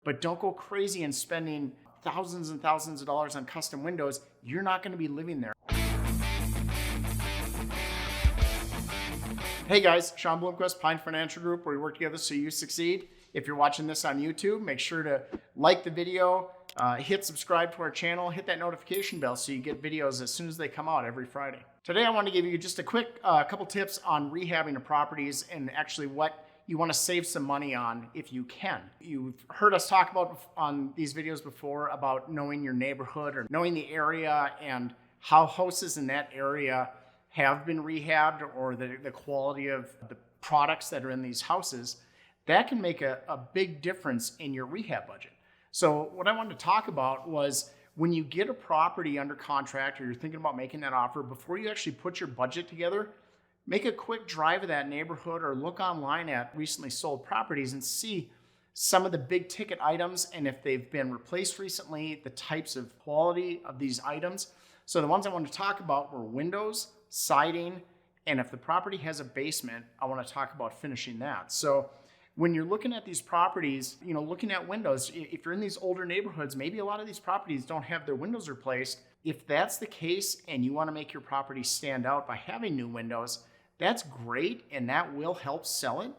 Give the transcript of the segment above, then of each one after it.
but don't go crazy and spending thousands and thousands of dollars on custom windows. You're not going to be living there. Hey guys, Sean Bloomquist, Pine Financial Group, where we work together so you succeed. If you're watching this on YouTube, make sure to like the video, hit subscribe to our channel, hit that notification bell so you get videos as soon as they come out every Friday. Today I want to give you just a quick couple tips on rehabbing the properties and actually what you want to save some money on if you can. You've heard us talk about on these videos before about knowing your neighborhood or knowing the area and how houses in that area have been rehabbed or the quality of the products that are in these houses. That can make a big difference in your rehab budget. So what I wanted to talk about was when you get a property under contract or you're thinking about making that offer, before you actually put your budget together, make a quick drive of that neighborhood or look online at recently sold properties and see some of the big ticket items and if they've been replaced recently, the types of quality of these items. So the ones I wanted to talk about were windows, siding, and if the property has a basement, I want to talk about finishing that. So when you're looking at these properties, looking at windows, if you're in these older neighborhoods, maybe a lot of these properties don't have their windows replaced. If that's the case and you want to make your property stand out by having new windows, that's great and that will help sell it.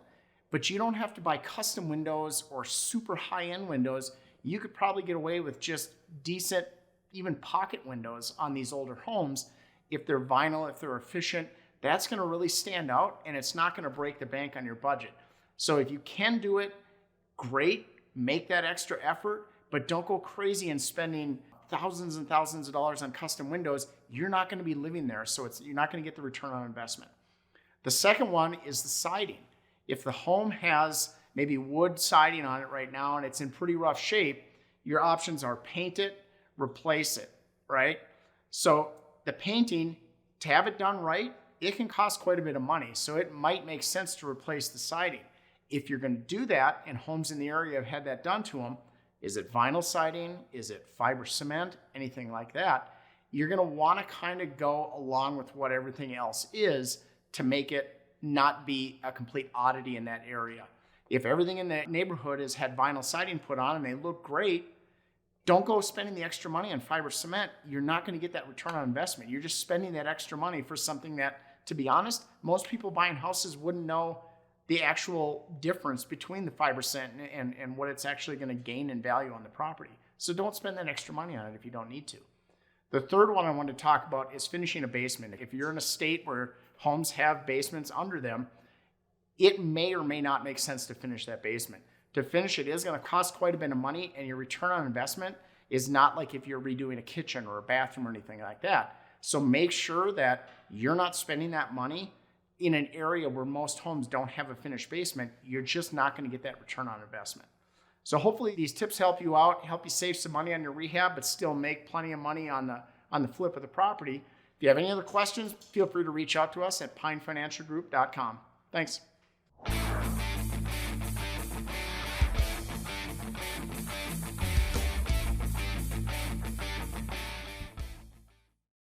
But you don't have to buy custom windows or super high-end windows. You could probably get away with just decent, even pocket windows on these older homes. If they're vinyl, if they're efficient, that's going to really stand out and it's not going to break the bank on your budget. So if you can do it, great, make that extra effort, but don't go crazy and spending thousands and thousands of dollars on custom windows. You're not going to be living there, so you're not going to get the return on investment. The second one is the siding. If the home has maybe wood siding on it right now and it's in pretty rough shape, your options are paint it, replace it, right? So the painting, to have it done right, it can cost quite a bit of money. So it might make sense to replace the siding. If you're going to do that, and homes in the area have had that done to them, is it vinyl siding? Is it fiber cement? Anything like that? You're going to want to kind of go along with what everything else is to make it not be a complete oddity in that area. If everything in the neighborhood has had vinyl siding put on and they look great, don't go spending the extra money on fiber cement. You're not going to get that return on investment. You're just spending that extra money for something that, to be honest, most people buying houses wouldn't know the actual difference between the fiber cement and what it's actually going to gain in value on the property. So don't spend that extra money on it if you don't need to. The third one I want to talk about is finishing a basement. If you're in a state where homes have basements under them, it may or may not make sense to finish that basement. To finish it is going to cost quite a bit of money, and your return on investment is not like if you're redoing a kitchen or a bathroom or anything like that. So make sure that you're not spending that money in an area where most homes don't have a finished basement. You're just not going to get that return on investment. So hopefully these tips help you out, help you save some money on your rehab, but still make plenty of money on the flip of the property. If you have any other questions, feel free to reach out to us at pinefinancialgroup.com. Thanks.